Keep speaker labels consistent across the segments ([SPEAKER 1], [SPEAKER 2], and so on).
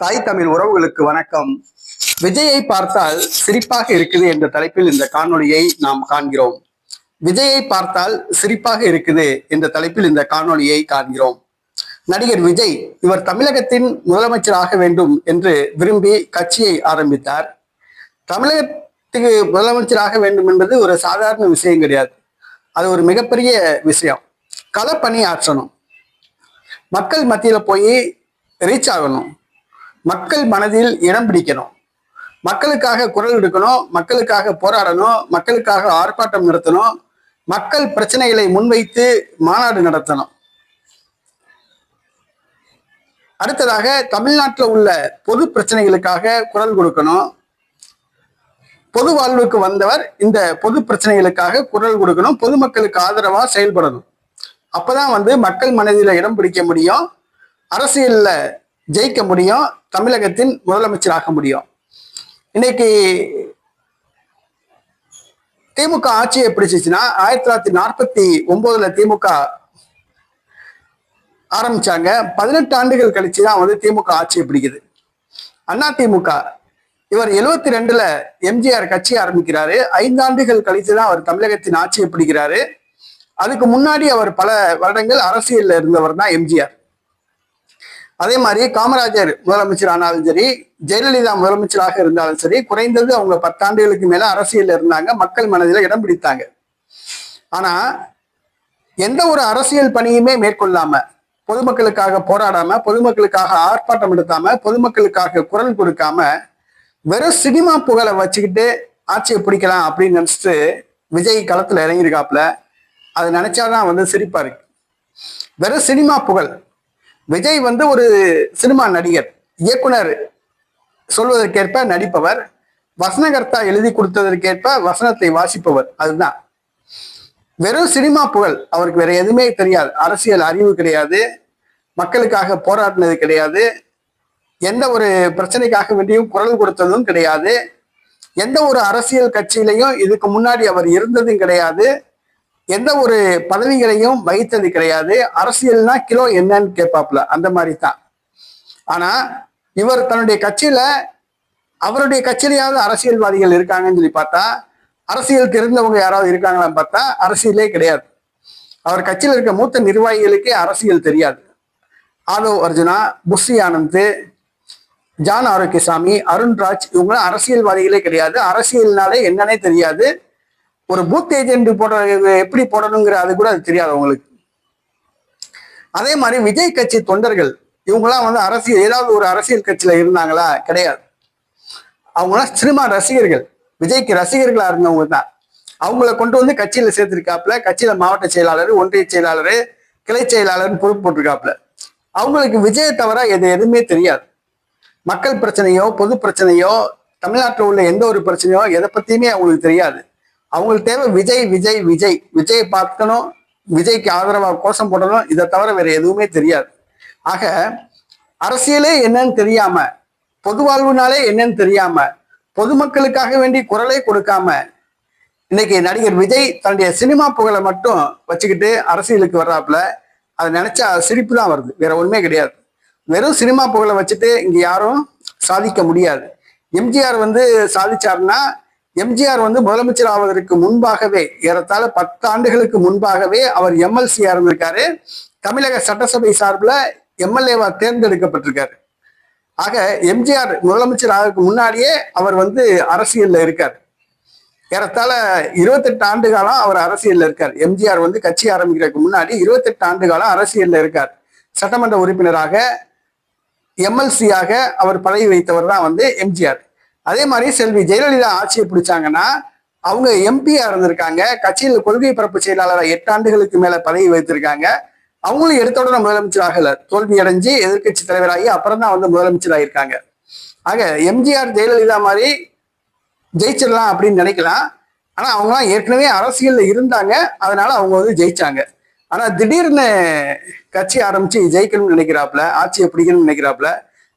[SPEAKER 1] தாய் தமிழ் உறவுகளுக்கு வணக்கம். விஜயை பார்த்தால் சிரிப்பாக இருக்குது என்ற தலைப்பில் இந்த காணொளியை நாம் காண்கிறோம். விஜயை பார்த்தால் சிரிப்பாக இருக்குது என்ற தலைப்பில் இந்த காணொளியை காண்கிறோம். நடிகர் விஜய் இவர் தமிழகத்தின் முதலமைச்சராக வேண்டும் என்று விரும்பி கட்சியை ஆரம்பித்தார். தமிழகத்துக்கு முதலமைச்சராக வேண்டும் என்பது ஒரு சாதாரண விஷயம் கிடையாது. அது ஒரு மிகப்பெரிய விஷயம். களப்பணி ஆற்றணும், மக்கள் மத்தியில போய் ரீச் ஆகணும், மக்கள் மனதில் இடம் பிடிக்கணும், மக்களுக்காக குரல் எடுக்கணும், மக்களுக்காக போராடணும், மக்களுக்காக ஆர்ப்பாட்டம் நடத்தணும், மக்கள் பிரச்சனைகளை முன்வைத்து மாநாடு நடத்தணும். அடுத்ததாக தமிழ்நாட்டில் உள்ள பொது பிரச்சனைகளுக்காக குரல் கொடுக்கணும். பொது வாழ்வுக்கு வந்தவர் இந்த பொது பிரச்சனைகளுக்காக குரல் கொடுக்கணும், பொதுமக்களுக்கு ஆதரவா செயல்படணும். அப்பதான் மக்கள் மனதில் இடம் பிடிக்க முடியும், அரசியல்ல ஜெயிக்க முடியும், தமிழகத்தின் முதலமைச்சராக முடியும். இன்னைக்கு திமுக ஆட்சியை பிடிச்சிச்சுன்னா 1949 திமுக ஆரம்பிச்சாங்க. 18 ஆண்டுகள் கழிச்சுதான் திமுக ஆட்சியை பிடிக்குது. அண்ணா திமுக இவர் 72ல எம்ஜிஆர் கட்சி ஆரம்பிக்கிறாரு. 5 ஆண்டுகள் கழிச்சுதான் அவர் தமிழகத்தின் ஆட்சியை பிடிக்கிறாரு. அதுக்கு முன்னாடி அவர் பல வருடங்கள் அரசியல்ல இருந்தவர் தான் எம்ஜிஆர். அதே மாதிரி காமராஜர் முதலமைச்சர் ஆனாலும் சரி, ஜெயலலிதா முதலமைச்சராக இருந்தாலும் சரி, குறைந்தது அவங்க 10 ஆண்டுகளுக்கு மேல அரசியல்ல இருந்தாங்க, மக்கள் மனதில இடம் பிடித்தாங்க. ஆனா எந்த ஒரு அரசியல் பணியுமே மேற்கொள்ளாம, பொதுமக்களுக்காக போராடாம, பொதுமக்களுக்காக ஆர்ப்பாட்டம் எடுத்தாம, பொதுமக்களுக்காக குரல் கொடுக்காம, வெறும் சினிமா புகழை வச்சுக்கிட்டு ஆட்சியை பிடிக்கலாம் அப்படின்னு நினைச்சிட்டு விஜய் களத்துல இறங்கியிருக்காப்புல. அது நினைச்சாதான் சிரிப்பா இருக்கு. வெறும் சினிமா புகழ். விஜய் ஒரு சினிமா நடிகர், இயக்குனர் சொல்வதற்கேற்ப நடிப்பவர், வசனகர்த்தா எழுதி கொடுத்ததற்கேற்ப வசனத்தை வாசிப்பவர். அதுதான் வெறும் சினிமா புகழ். அவருக்கு வேற எதுவுமே தெரியாது. அரசியல் அறிவு கிடையாது, மக்களுக்காக போராடினது கிடையாது, எந்த ஒரு பிரச்சனைக்காக வேண்டியும் குரல் கொடுத்ததும் கிடையாது, எந்த ஒரு அரசியல் கட்சியிலையும் இதுக்கு முன்னாடி அவர் இருந்ததும் கிடையாது, எந்த ஒரு பதவிகளையும் வகித்தது கிடையாது. அரசியல்னா கிலோ என்னன்னு கேட்பாப்புல, அந்த மாதிரி தான். ஆனா இவர் தன்னுடைய கட்சியில, அவருடைய கட்சியிலையாவது அரசியல்வாதிகள் இருக்காங்கன்னு சொல்லி பார்த்தா, அரசியல் தெரிந்தவங்க யாராவது இருக்காங்களான்னு பார்த்தா அரசியலே கிடையாது. அவர் கட்சியில இருக்க மூத்த நிர்வாகிகளுக்கே அரசியல் தெரியாது. ஆதவ் அர்ஜுனா, புஷி ஆனந்த், ஜான் ஆரோக்கியசாமி, அருண்ராஜ், இவங்களாம் அரசியல்வாதிகளே கிடையாது. அரசியல்னாலே என்னன்னே தெரியாது. ஒரு பூத் ஏஜென்ட் எப்படி போடணுங்கிற அது கூட அது தெரியாது அவங்களுக்கு. அதே மாதிரி விஜய் கட்சி தொண்டர்கள் இவங்கெல்லாம் அரசியல், ஏதாவது ஒரு அரசியல் கட்சியில இருந்தாங்களா? கிடையாது. அவங்களாம் சினிமா ரசிகர்கள், விஜய்க்கு ரசிகர்களா இருந்தவங்க தான். அவங்கள கொண்டு கட்சியில சேர்த்திருக்காப்புல. கட்சியில மாவட்ட செயலாளர், ஒன்றிய செயலாளர், கிளை செயலாளர்னு பொறுப்பு போட்டிருக்காப்புல. அவங்களுக்கு விஜயை தவிர எதுவுமே தெரியாது. மக்கள் பிரச்சனையோ, பொது பிரச்சனையோ, தமிழ்நாட்டில் உள்ள எந்த ஒரு பிரச்சனையோ எதை பத்தியுமே அவங்களுக்கு தெரியாது. அவங்களுக்கு தேவை விஜய் விஜய் விஜய். விஜயை பார்க்கணும், விஜய்க்கு ஆதரவாக கோஷம் போடணும், இதை தவிர வேற எதுவுமே தெரியாது. ஆக அரசியலே என்னன்னு தெரியாம, பொது வாழ்வுனாலே என்னன்னு தெரியாம, பொதுமக்களுக்காக வேண்டி குரலை கொடுக்காம, இன்னைக்கு நடிகர் விஜய் தன்னுடைய சினிமா புகழை மட்டும் வச்சுக்கிட்டு அரசியலுக்கு வர்றாப்புல. அதை நினைச்சா சிரிப்பு தான் வருது, வேற ஒண்ணுமே கிடையாது. வெறும் சினிமா புகழை வச்சுட்டு இங்க யாரும் சாதிக்க முடியாது. எம்ஜிஆர் சாதிச்சாருன்னா, எம்ஜிஆர் முதலமைச்சர் ஆவதற்கு முன்பாகவே, ஏறத்தாழ 10 ஆண்டுகளுக்கு முன்பாகவே அவர் எம்எல்சியா இருந்திருக்காரு. தமிழக சட்டசபை சார்பில் எம்எல்ஏவா தேர்ந்தெடுக்கப்பட்டிருக்காரு. ஆக எம்ஜிஆர் முதலமைச்சர் ஆகிறதுக்கு முன்னாடியே அவர் அரசியல்ல இருக்கார். ஏறத்தாழ 28 ஆண்டு காலம் அவர் அரசியல்ல இருக்கார். எம்ஜிஆர் கட்சி ஆரம்பிக்கிறதுக்கு முன்னாடி 28 ஆண்டு காலம் அரசியல்ல இருக்கார். சட்டமன்ற உறுப்பினராக, எம்எல்சியாக அவர் பதவி வைத்தவர் தான் எம்ஜிஆர். அதே மாதிரி செல்வி ஜெயலலிதா ஆட்சியை பிடிச்சாங்கன்னா அவங்க எம்பியா இருந்திருக்காங்க. கட்சியில் கொள்கை பரப்பு செயலாளராக 8 ஆண்டுகளுக்கு மேல பதவி வைத்திருக்காங்க. அவங்களும் எடுத்த உடனே முதலமைச்சர் ஆகல, தோல்வி அடைஞ்சு எதிர்கட்சி தலைவராகி அப்புறம் தான் முதலமைச்சர் ஆகியிருக்காங்க. ஆக எம்ஜிஆர் ஜெயலலிதா மாதிரி ஜெயிச்சிடலாம் அப்படின்னு நினைக்கலாம். ஆனா அவங்கலாம் ஏற்கனவே அரசியல்ல இருந்தாங்க, அதனால அவங்க ஜெயிச்சாங்க. ஆனா திடீர்னு கட்சி ஆரம்பிச்சு ஜெயிக்கணும்னு நினைக்கிறாப்புல, ஆட்சியை பிடிக்கணும்னு நினைக்கிறாப்புல.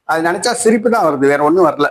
[SPEAKER 1] அது நினைச்சா சிரிப்பு தான் வருது, வேற ஒன்றும் வரல.